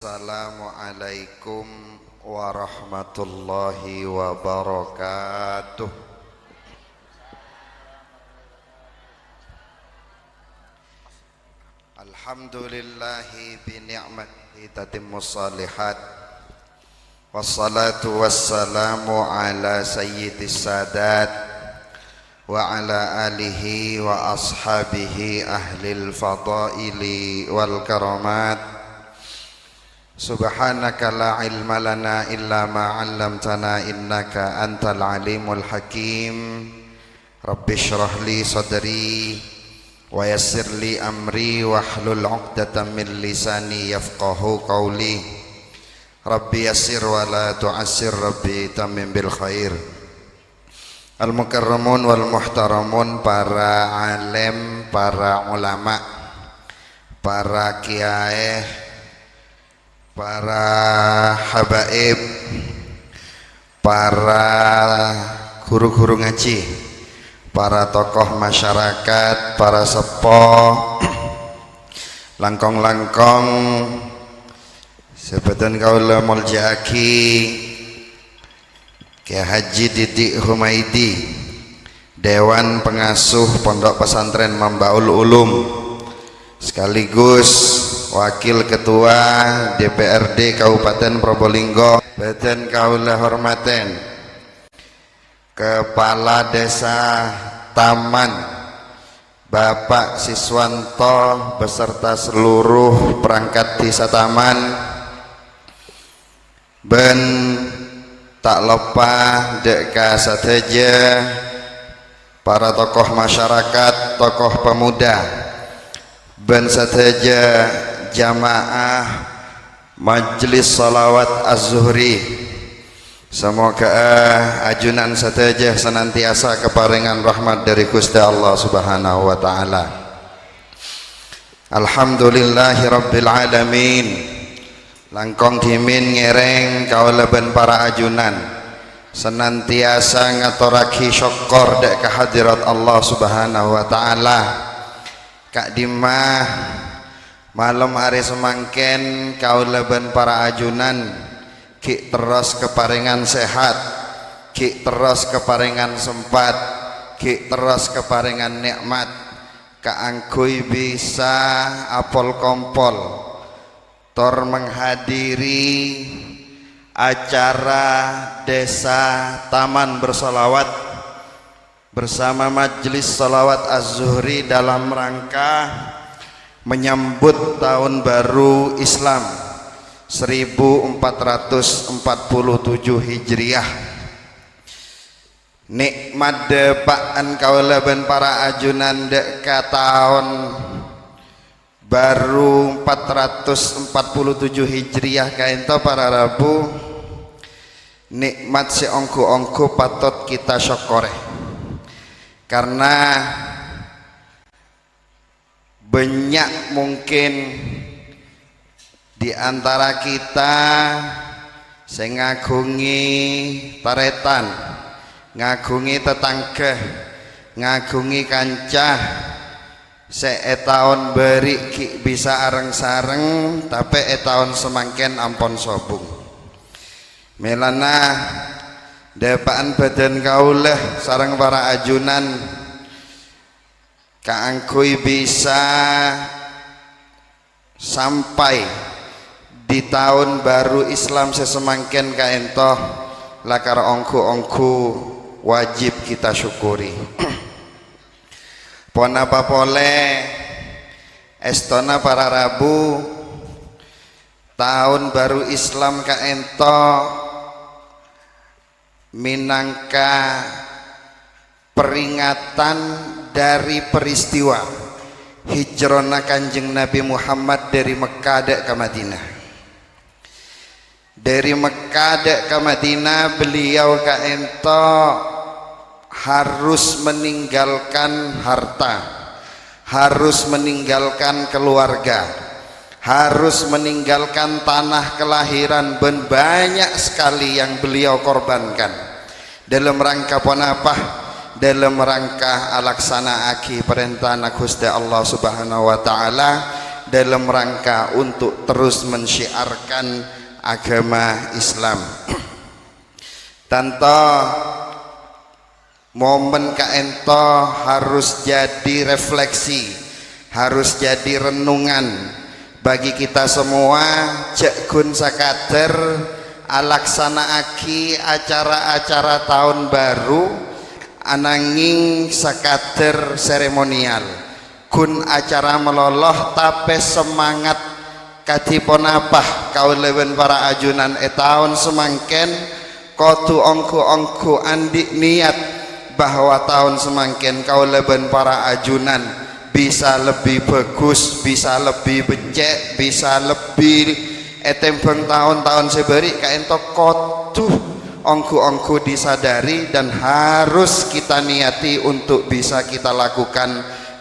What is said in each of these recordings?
Assalamualaikum warahmatullahi wabarakatuh. Alhamdulillahi bi ni'matihi tatimmus shalihat. Wassalatu wassalamu ala sayyidis sadat wa ala alihi wa ashabihi ahlil fadaili wal karamat. Subhanaka la ilma lana illa ma 'allamtana innaka antal alimul hakim. Rabbi shrah li sadri wa yassir li amri wahlul 'uqdatam min lisani yafqahu qawli. Rabbi yassir wa la tu'assir, Rabbi tammim bil khair. Al mukarramun wal muhtaramun, para alim, para ulama, para kiai, para habaib, para guru-guru ngaji, para tokoh masyarakat, para sepuh, langkong-langkong, sebutan kaula muljaki Kiai Haji Didik Humaidi, Dewan Pengasuh Pondok Pesantren Mambaul Ulum, sekaligus Wakil Ketua DPRD Kabupaten Probolinggo, Badan kaula hormaten Kepala Desa Taman Bapak Siswanto beserta seluruh perangkat desa Taman, ben tak lupa deka sateja para tokoh masyarakat, tokoh pemuda, ben sateja jamaah Majelis Salawat Az-Zuhri. Semoga ajunan sateja senantiasa keparingan rahmat dari Gusti Allah Subhanahu wa taala. Alhamdulillahi rabbil alamin. Langkong dimin ngereng kaula ben para ajunan senantiasa ngaturake syukur dek kehadirat Allah Subhanahu wa taala. Kak Dimah malam hari semangken kaula ben para ajunan ki terus keparingan sehat, ki terus keparingan sempat, ki terus keparingan nikmat, kaangkui bisa apol kompol tor menghadiri acara Desa Taman Bersolawat bersama Majelis Salawat Az-Zuhri dalam rangka menyambut tahun baru Islam 1447 Hijriah. Nikmat depaan kaula ben para ajunan deka tahun baru 447 Hijriah kaento para Rabu. Nikmat si ongku-ongku patut kita syukure karena banyak mungkin di antara kita sing ngagungi taretan, ngagungi tetangga, ngagungi kancah, seetaun beri ki bisa areng-sareng tapi etaun semangken ampon sobung. Melana depaan badan kaulah sareng para ajunan kaangkui bisa sampai di tahun baru Islam sesemangken kaentoh lakar ongku-ongku wajib kita syukuri. Pon apa pole estona para Rabu tahun baru Islam kaento minangka peringatan dari peristiwa hijrona Kanjeng Nabi Muhammad dari Mekah dek ke Madinah. Dari Mekah dek ke Madinah beliau kaento harus meninggalkan harta, harus meninggalkan keluarga, harus meninggalkan tanah kelahiran, dan banyak sekali yang beliau korbankan dalam rangka apa? Dalam rangka alaksana aki perintah Gusti Allah Subhanahu wa taala dalam rangka untuk terus mensyiarkan agama Islam. Tanto momen kaento harus jadi refleksi, harus jadi renungan bagi kita semua. Cek gun sakader alaksanaaki acara-acara tahun baru ananging sakader seremonial, kun acara meloloh tapi semangat kadipun apah kauleben para ajunan tahun semangken kotu ongku andik niat bahwa tahun semangken kauleben para ajunan bisa lebih bagus, bisa lebih becek, bisa lebih etembeng tahun-tahun seberi kaento kotu ongku disadari dan harus kita niati untuk bisa kita lakukan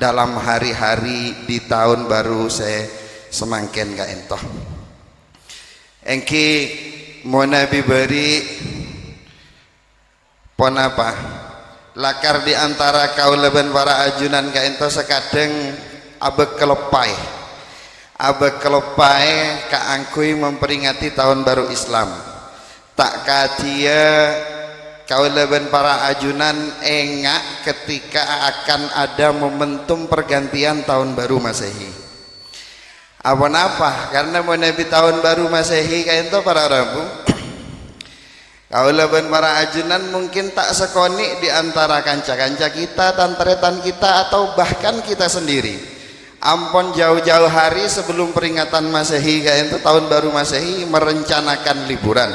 dalam hari-hari di tahun baru semangken kaento. Engki mau nabi beri pon apa lakar di antara kauleben para ajunan kaento sekadeng abek kelepai kaangkui memperingati tahun baru Islam. Tak kadia kauleben para ajunan engak ketika akan ada momentum pergantian tahun baru Masehi. Apa karena menepi tahun baru Masehi kaento para Rabu kauleben para ajunan mungkin tak sekoni di antara kanca-kanca kita, tantretan kita, atau bahkan kita sendiri. Ampun jauh-jauh hari sebelum peringatan Masehi kaento tahun baru Masehi merencanakan liburan,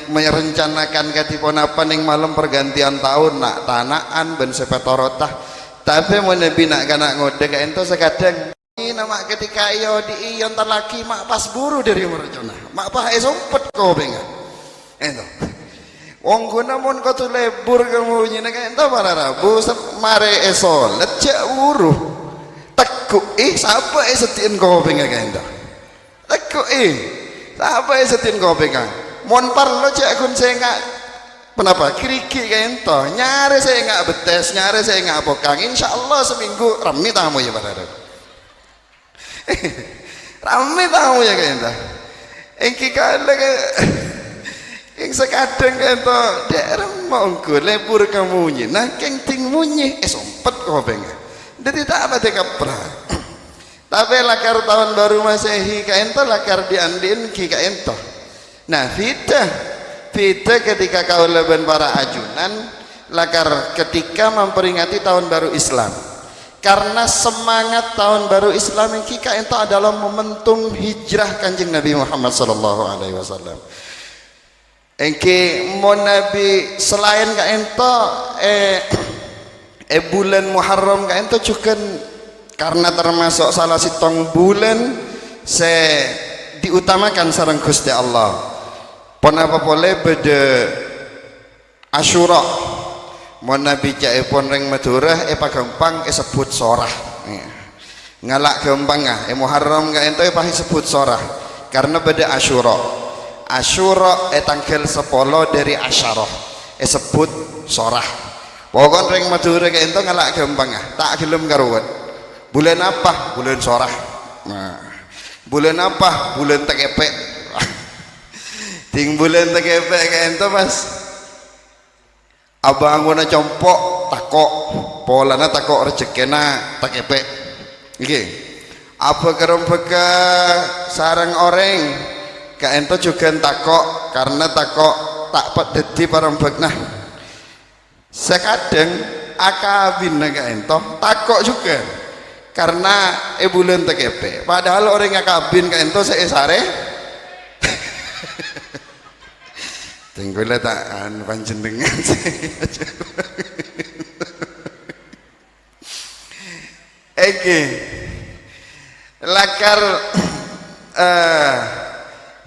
merencanakan katipun apa ning malam pergantian tahun nak tanaan ben sepetorotah. Tapi menebi nak kanak ngode kaento sekadang ini nama ketika iyo di iyon laki mak pas buru dari merencana mak pah esompet kau benga ento wong guna mon kau tu lebur kamu nyina kaento para Rabu mare esolet cek buru tekuk siapa setiin kau benga kaento tekuk siapa setiin kau benga mon parlo cek kun saya enggak kenapa kiriki kaento nyare saya enggak betes, nyare saya enggak pokang, insyaallah seminggu rami tamu ya pada rami tamu ya kaento engki kala yang sekadang kaento daerah monggo lebur kamu nah keng ting munyi sompet kau pengen jadi tak apa dekapra. Tapi lakar tahun baru Masehi kaento lakar diandin ki kaento. Nah beda ketika kauleben para ajunan lakar ketika memperingati tahun baru Islam, karena semangat tahun baru Islam yang kika itu adalah momentum hijrah kanjeng Nabi Muhammad sallallahu alaihi wasallam. Engke mon Nabi selain ka ento bulan Muharram ka ento juga karena termasuk salah sitong bulan diutamakan sareng Gusti Allah. Pon apa boleh beda Asyura mon Nabi cai pon reng Madura pagampang sebut sorah ngalak gampang Muharram ka ento pahi sebut sorah karena beda Asyura tanggal 10 dari Asyarah sebut sorah. Pokon reng Madura ka ento ngalak gampang tak gelem karuan bulan apa bulan sorah. Nah bulan apa bulan tekepek ting bulan tekepek ka ento mas abang guna compok takok polana takok rezekena takepek iki apa kerompeka sarang orang ka ento juga takok karena takok tak pedeti parembek. Nah sekadang akabin ka ento takok juga karena bulan tekepek padahal orang akabin ka ento seesare tenggula tak panjenengan Eki lakar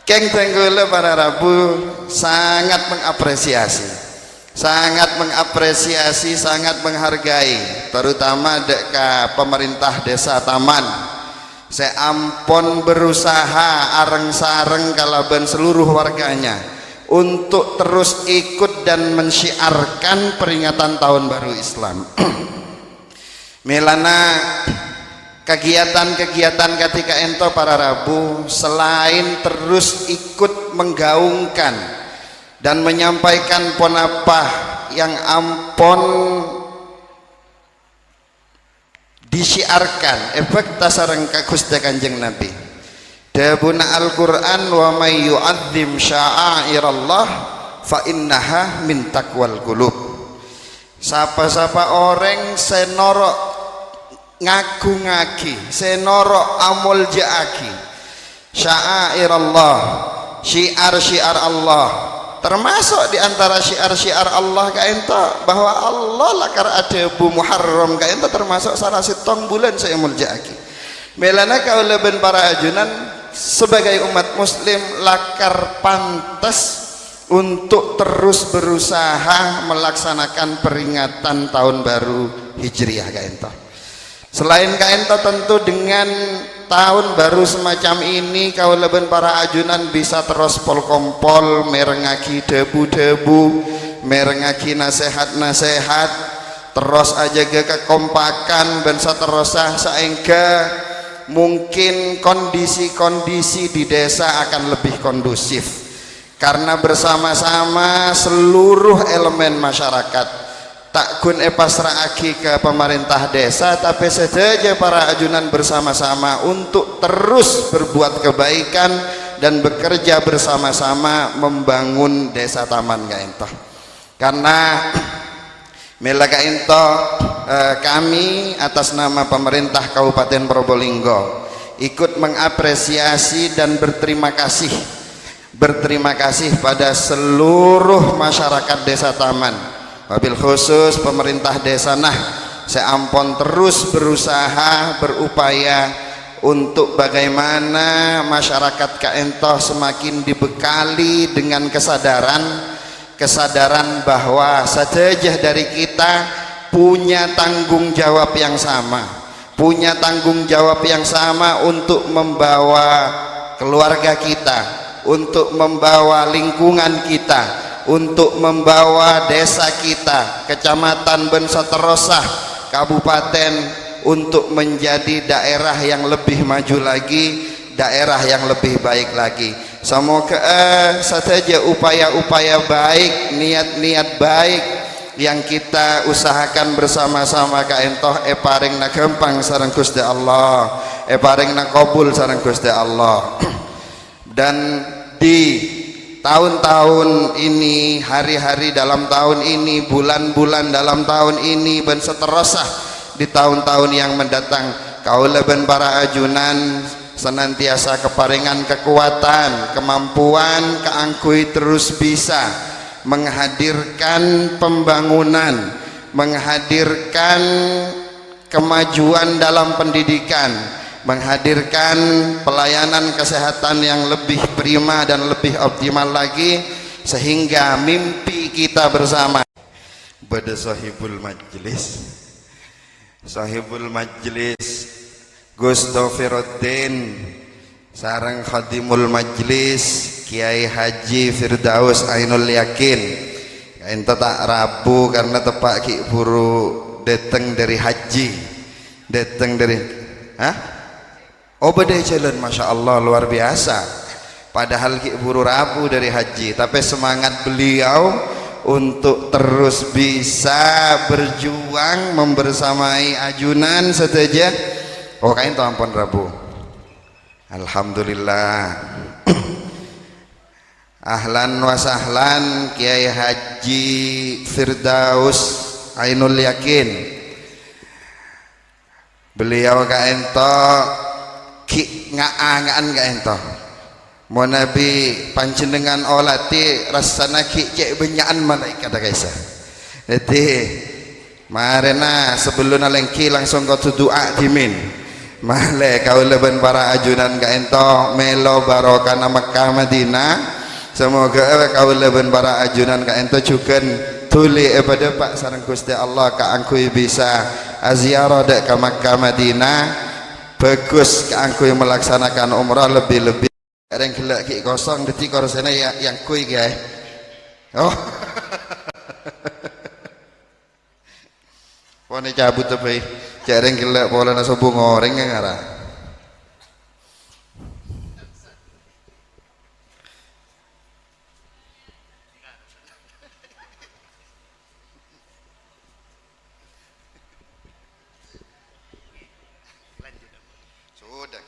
keng tenggula para Rabu sangat mengapresiasi, sangat menghargai terutama deka pemerintah desa Taman. Saya ampun berusaha areng-sareng kalaban seluruh warganya untuk terus ikut dan mensyiarkan peringatan tahun baru Islam. Melana kegiatan-kegiatan ketika ento para Rabu selain terus ikut menggaungkan dan menyampaikan ponapah yang ampon disiarkan efek tasareng ka Gusti Kanjeng Nabi dabuna Al-Qur'an wa may yu'azzim sya'airallah fa innaha min taqwal qulub. Sapa-sapa orang senorok ngagungake senorok amul jaaki sya'airallah syiar-syiar Allah, termasuk diantara syiar-syiar Allah ka ento bahwa Allah lakar ada bu Muharram ka ento termasuk salah sitong bulan saya muljaki melana kauleben para ajunan sebagai umat muslim lakar pantas untuk terus berusaha melaksanakan peringatan tahun baru Hijriah ka ento. Selain ka ento tentu dengan tahun baru semacam ini kauleben para ajunan bisa terus pol-kompol merengaki debu-debu, merengaki nasihat-nasihat, terus aja ke kekompakan bensa terusah sehingga mungkin kondisi-kondisi di desa akan lebih kondusif karena bersama-sama seluruh elemen masyarakat tak kun pasrahake ke pemerintah desa tapi saja para ajunan bersama-sama untuk terus berbuat kebaikan dan bekerja bersama-sama membangun desa taman ka ento. Karena mela ka ento kami atas nama pemerintah Kabupaten Probolinggo ikut mengapresiasi dan berterima kasih pada seluruh masyarakat desa taman, wabil khusus pemerintah desa seampun terus berusaha berupaya untuk bagaimana masyarakat kaentoh semakin dibekali dengan kesadaran bahwa sajajah dari kita punya tanggung jawab yang sama untuk membawa keluarga kita, untuk membawa lingkungan kita, untuk membawa desa kita, kecamatan ben seterusah, kabupaten untuk menjadi daerah yang lebih maju lagi, daerah yang lebih baik lagi. Semoga saja upaya-upaya baik, niat-niat baik yang kita usahakan bersama-sama kaentoh paring na gampang sareng Gusti Allah, paring na kabul sareng Gusti Allah. Dan di tahun-tahun ini, hari-hari dalam tahun ini, bulan-bulan dalam tahun ini dan seterusah di tahun-tahun yang mendatang, kaula ben para ajunan senantiasa keparingan kekuatan, kemampuan keangkui terus bisa menghadirkan pembangunan, menghadirkan kemajuan dalam pendidikan, menghadirkan pelayanan kesehatan yang lebih prima dan lebih optimal lagi, sehingga mimpi kita bersama pada sahibul majlis Gustofiruddin sareng khadimul majlis Kiai Haji Firdaus Ainul Yakin ente tak Rabu karena tepak ki buru dateng dari haji, dateng dari badai jalan, Masya Allah luar biasa. Padahal ki buru Rabu dari haji, tapi semangat beliau untuk terus bisa berjuang membersamai ajunan saja. Oh kain tuh ampun Rabu, alhamdulillah. Ahlan wa sahlan Kiai Haji Firdaus Ainul Yakin. Beliau kaento ki ngaan kaento mau nabi panjenengan olati rasana ki cek benyaan malaikat guys. Jadi marena sebelum nalengki langsung kau doa dimin male kau leben para ajunan kaento melo barokah Mekah Madinah. Semoga kau leben para ajunan kaento juga tuli pada Pak sareng Gusti Allah kaangkui bisa aziarah dek ke Makkah Madinah, bagus kaangkui melaksanakan umrah lebih-lebih. Ada yang gelak ki kosong detik korosena yang kui guys. Oh pone cabut tapi Jareng gila pola naso bungoreng yang arah. Sudah.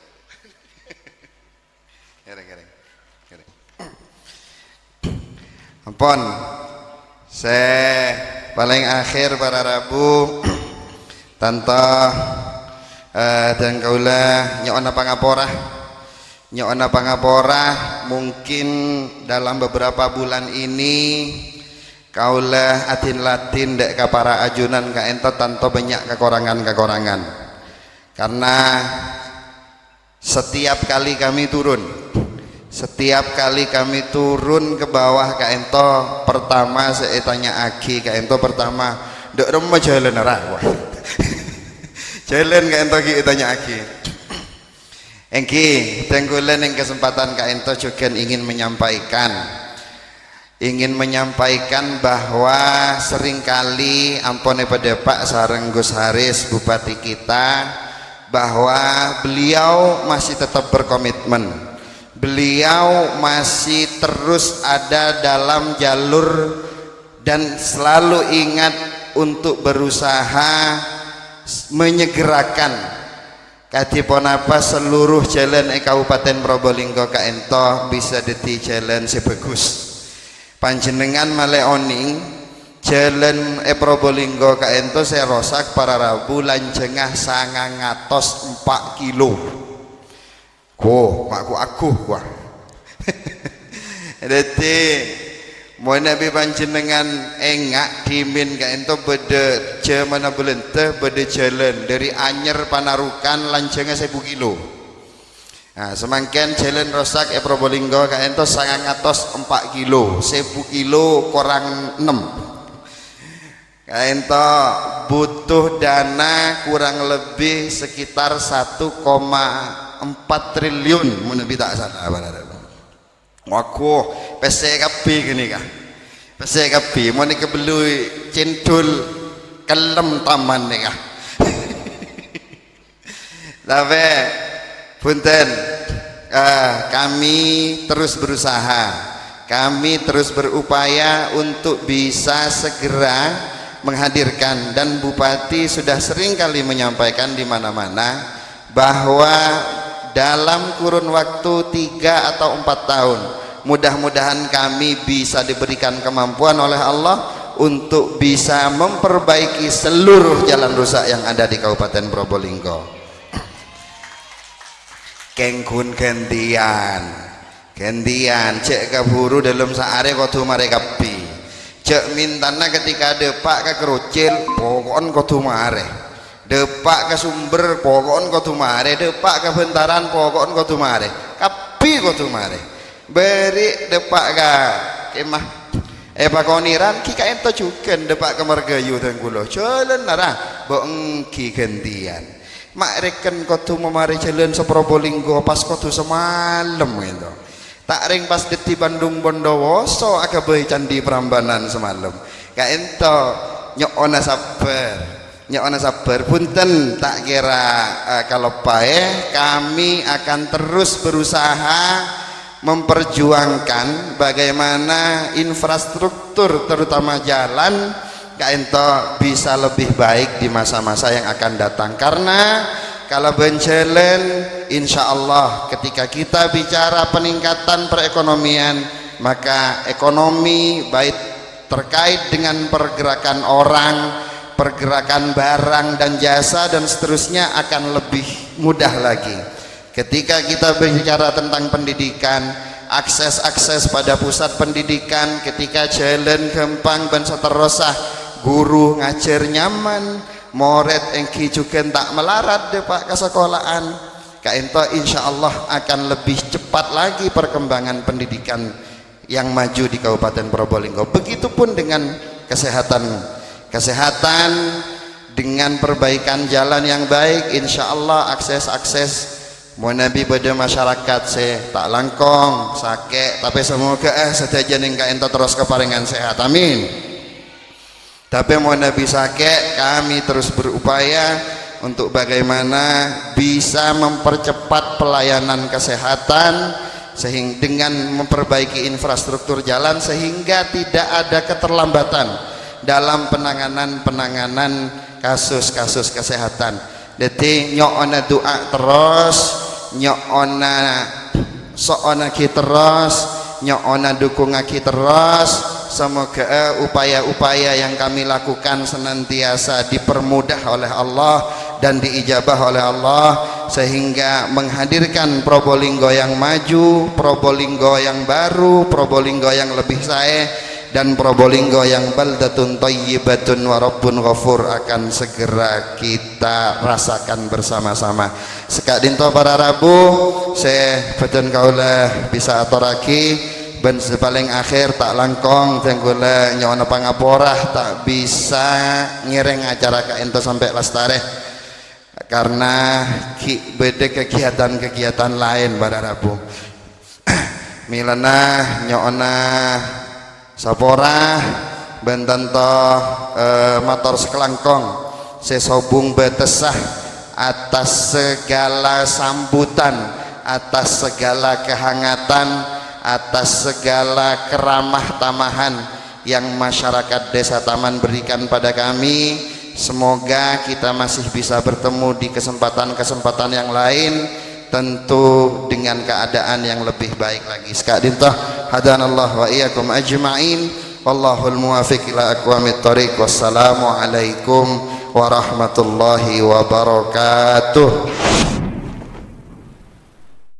Gereng. Ampun. Paling akhir para Rabu tanto dan kaulah nyona pangaporah mungkin dalam beberapa bulan ini kaulah atin latin dek ka para ajunan ka ento tanto banyak kekurangan karena setiap kali kami turun ke bawah ka ento pertama saya tanya Aki ka ento pertama dek rumah jalan arah jalan ka ento ki tanya Aki engki tenggulan yang kesempatan ka ento juga ingin menyampaikan bahwa seringkali ampone pada Pak sareng Gus Haris Bupati kita bahwa beliau masih tetap berkomitmen, beliau masih terus ada dalam jalur dan selalu ingat untuk berusaha menyegerakan katipun apa seluruh jalan Kabupaten Probolinggo ka ento bisa dadi jalan sebagus panjenengan maleoning jalan Probolinggo ka ento saya rosak para Rabu lanjengah 4 kilo makku aku wah jadi mau nabi panjenengan engak dimin ka ento bede jamana belenteh bede jalan dari Anyer Panarukan lanjengah 1000 kilo nah semangken jalan rosak Probolinggo ka ento 4 kilo 1000 kilo kurang 6 ento butuh dana kurang lebih sekitar 1,4 triliun mun tak salah waku PCKB gini kah PCKB mau nih kebelu cendul kelem taman nih kah tapi punten kami terus berusaha kami terus berupaya untuk bisa segera menghadirkan dan Bupati sudah sering kali menyampaikan di mana-mana bahwa dalam kurun waktu 3 atau 4 tahun mudah-mudahan kami bisa diberikan kemampuan oleh Allah untuk bisa memperbaiki seluruh jalan rusak yang ada di Kabupaten Probolinggo. Kengkun gantian cek kaburu dalam saare kudu mare kapi cek mintana ketika depak ke kerucil pokokon kudu mare depak ke sumber pokokon kudu mare depak ke bentaran pokokon kudu mare kapi kudu mare beri depak ka kemah pakoniran ki ka ento juga depak ke Margayu dan kula jalan nara mbok engki gantian mak reken kudu memare jalan Probolinggo pas kudu semalam gitu tak ring pas deti Bandung Bondowoso akabai Candi Prambanan semalam ka ento nyokona sabar punten tak kira kalau pae kami akan terus berusaha memperjuangkan bagaimana infrastruktur terutama jalan ka ento bisa lebih baik di masa-masa yang akan datang karena kalau bencelen insya Allah ketika kita bicara peningkatan perekonomian maka ekonomi baik terkait dengan pergerakan orang pergerakan barang dan jasa dan seterusnya akan lebih mudah lagi ketika kita bicara tentang pendidikan akses pada pusat pendidikan ketika jalan gampang dan seterusnya guru ngajar nyaman moret engki juga tak melarat deh Pak ke sekolahan ka ento insyaallah akan lebih cepat lagi perkembangan pendidikan yang maju di Kabupaten Probolinggo begitupun dengan kesehatan dengan perbaikan jalan yang baik insyaallah akses mau nabi pada masyarakat tak langkong sakit tapi semoga sedajan yang ka ento terus keparingan sehat amin tapi mau nabi sakit kami terus berupaya untuk bagaimana bisa mempercepat pelayanan kesehatan sehingga dengan memperbaiki infrastruktur jalan sehingga tidak ada keterlambatan dalam penanganan kasus-kasus kesehatan. Jadi nyokona doa terus, nyokona soona ki terus, nyokona dukung ki terus. Semoga upaya-upaya yang kami lakukan senantiasa dipermudah oleh Allah dan diijabah oleh Allah sehingga menghadirkan Probolinggo yang maju, Probolinggo yang baru, Probolinggo yang lebih sae, dan Probolinggo yang baldatun thayyibatun wa rabbun ghafur akan segera kita rasakan bersama-sama. Sekadinto para Rabu saya badan kaula bisa aturaki ben paling akhir tak langkong tenggula nyawana pangaporah tak bisa ngiring acara ka ento sampai lastare karena beda kegiatan-kegiatan lain pada Rabu. Milana nyona sapora bentanto motor sekelangkong sesobung betesah atas segala sambutan, atas segala kehangatan, atas segala keramah tamahan yang masyarakat Desa Taman berikan pada kami. Semoga kita masih bisa bertemu di kesempatan-kesempatan yang lain, tentu dengan keadaan yang lebih baik lagi. Sekadintoh hadanallah wa iyyakum ajma'in wallahul muwafiq ila aqwamit thoriq. Wassalamu alaikum warahmatullahi wabarakatuh.